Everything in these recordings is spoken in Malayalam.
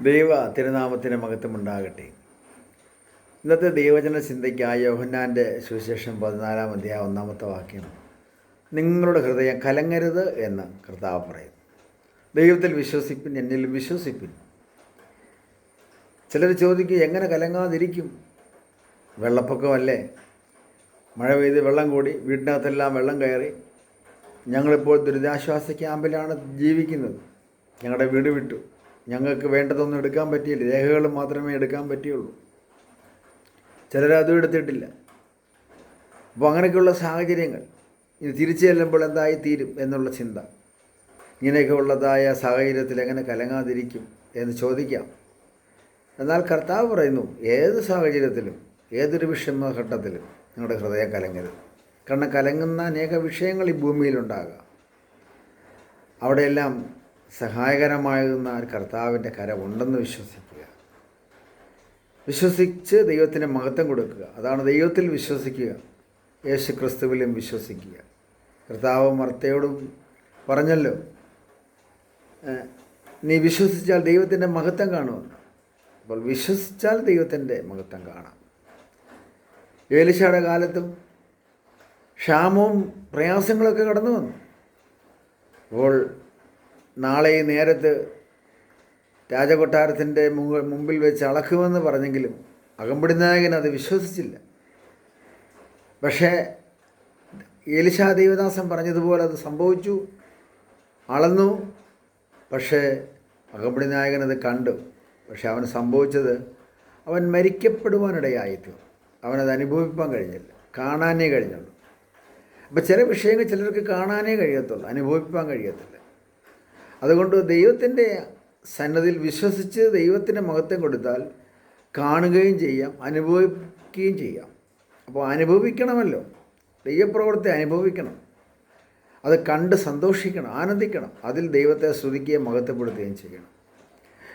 ദൈവ തിരുനാമത്തിന് മഹത്വമുണ്ടാകട്ടെ. ഇന്നത്തെ ദൈവജന ചിന്തയ്ക്കായി യോഹന്നാൻ്റെ സുവിശേഷം 14-ാം അധ്യായം 1-ാമത്തെ വാക്യം, നിങ്ങളുടെ ഹൃദയം കലങ്ങരുത് എന്ന് കർത്താവ് പറയുന്നു. ദൈവത്തിൽ വിശ്വസിപ്പിൻ, എന്നിലും വിശ്വസിപ്പിൻ. ചിലർ ചോദിക്കും, എങ്ങനെ കലങ്ങാതിരിക്കും? വെള്ളപ്പൊക്കമല്ലേ, മഴ പെയ്ത് വെള്ളം കൂടി, വീട്ടിനകത്തെല്ലാം വെള്ളം കയറി. ഞങ്ങളിപ്പോൾ ദുരിതാശ്വാസ ക്യാമ്പിലാണ് ജീവിക്കുന്നത്. ഞങ്ങളുടെ വീട് വിട്ടു, ഞങ്ങൾക്ക് വേണ്ടതൊന്നും എടുക്കാൻ പറ്റിയില്ല, രേഖകൾ മാത്രമേ എടുക്കാൻ പറ്റിയുള്ളൂ. ചിലരതും എടുത്തിട്ടില്ല. അപ്പോൾ അങ്ങനെയൊക്കെയുള്ള സാഹചര്യങ്ങൾ, ഇനി തിരിച്ചു ചെല്ലുമ്പോൾ എന്തായി തീരും എന്നുള്ള ചിന്ത, ഇങ്ങനെയൊക്കെ ഉള്ളതായ സാഹചര്യത്തിൽ എങ്ങനെ കലങ്ങാതിരിക്കും എന്ന് ചോദിക്കാം. എന്നാൽ കർത്താവ് പറയുന്നു, ഏത് സാഹചര്യത്തിലും ഏതൊരു വിഷമഘട്ടത്തിലും നിങ്ങളുടെ ഹൃദയം കലങ്ങരുത്. കാരണം കലങ്ങുന്ന അനേക വിഷയങ്ങൾ ഈ ഭൂമിയിലുണ്ടാകാം. അവിടെയെല്ലാം സഹായകരമാകുന്ന കർത്താവിൻ്റെ കരമുണ്ടെന്ന് വിശ്വസിക്കുക. വിശ്വസിച്ച് ദൈവത്തിന് മഹത്വം കൊടുക്കുക. അതാണ് ദൈവത്തിൽ വിശ്വസിക്കുക, യേശു ക്രിസ്തുവിലും വിശ്വസിക്കുക. കർത്താവ് മർത്തയോടും പറഞ്ഞല്ലോ, നീ വിശ്വസിച്ചാൽ ദൈവത്തിൻ്റെ മഹത്വം കാണുമെന്ന്. അപ്പോൾ വിശ്വസിച്ചാൽ ദൈവത്തിൻ്റെ മഹത്വം കാണാം. ഏലിശയുടെ കാലത്തും ക്ഷാമവും പ്രയാസങ്ങളൊക്കെ കടന്നു വന്നു. അപ്പോൾ നാളെ ഈ നേരത്ത് രാജകൊട്ടാരത്തിൻ്റെ മുമ്പിൽ വെച്ച് അളക്കുമെന്ന് പറഞ്ഞെങ്കിലും അകമ്പടി നായകൻ അത് വിശ്വസിച്ചില്ല. പക്ഷേ എലീശാ ദൈവദാസൻ പറഞ്ഞതുപോലെ അത് സംഭവിച്ചു, അളന്നു. പക്ഷേ അകമ്പടി നായകൻ അത് കണ്ടു. പക്ഷെ അവന് സംഭവിച്ചത്, അവൻ മരിക്കപ്പെടുവാനിടയായിത്തീർന്നു. അവനത് അനുഭവിക്കാൻ കഴിഞ്ഞില്ല, കാണാനേ കഴിഞ്ഞുള്ളൂ. അപ്പോൾ ചില വിഷയങ്ങൾ ചിലർക്ക് കാണാനേ കഴിയത്തുള്ളൂ, അനുഭവിക്കാൻ കഴിയത്തില്ല. അതുകൊണ്ട് ദൈവത്തിൻ്റെ സന്നദ്ധിയിൽ വിശ്വസിച്ച് ദൈവത്തിൻ്റെ മഹത്വം കൊടുത്താൽ കാണുകയും ചെയ്യാം, അനുഭവിക്കുകയും ചെയ്യാം. അപ്പോൾ അനുഭവിക്കണമല്ലോ, ദൈവപ്രവൃത്തി അനുഭവിക്കണം, അത് കണ്ട് സന്തോഷിക്കണം, ആനന്ദിക്കണം, അതിൽ ദൈവത്തെ സ്തുതിക്കുകയും മഹത്വപ്പെടുത്തുകയും ചെയ്യണം.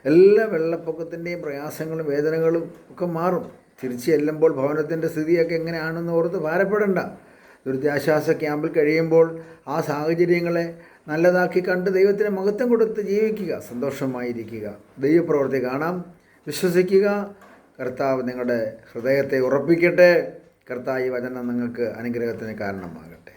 എല്ലാ വെള്ളപ്പൊക്കത്തിൻ്റെയും പ്രയാസങ്ങളും വേദനകളും ഒക്കെ മാറും. തിരിച്ച് ചെല്ലുമ്പോൾ ഭവനത്തിൻ്റെ സ്ഥിതിയൊക്കെ എങ്ങനെയാണെന്ന് ഓർത്ത് ഭാരപ്പെടേണ്ട. ദുരിതാശ്വാസ ക്യാമ്പിൽ കഴിയുമ്പോൾ ആ സാഹചര്യങ്ങളെ നല്ലതാക്കി കണ്ട് ദൈവത്തിന് മഹത്വം കൊടുത്ത് ജീവിക്കുക, സന്തോഷമായിരിക്കുക, ദൈവപ്രവൃത്തി കാണാം, വിശ്വസിക്കുക. കർത്താവ് നിങ്ങളുടെ ഹൃദയത്തെ ഉറപ്പിക്കട്ടെ. കർത്താവ് ഈ വചനം നിങ്ങൾക്ക് അനുഗ്രഹത്തിന് കാരണമാകട്ടെ.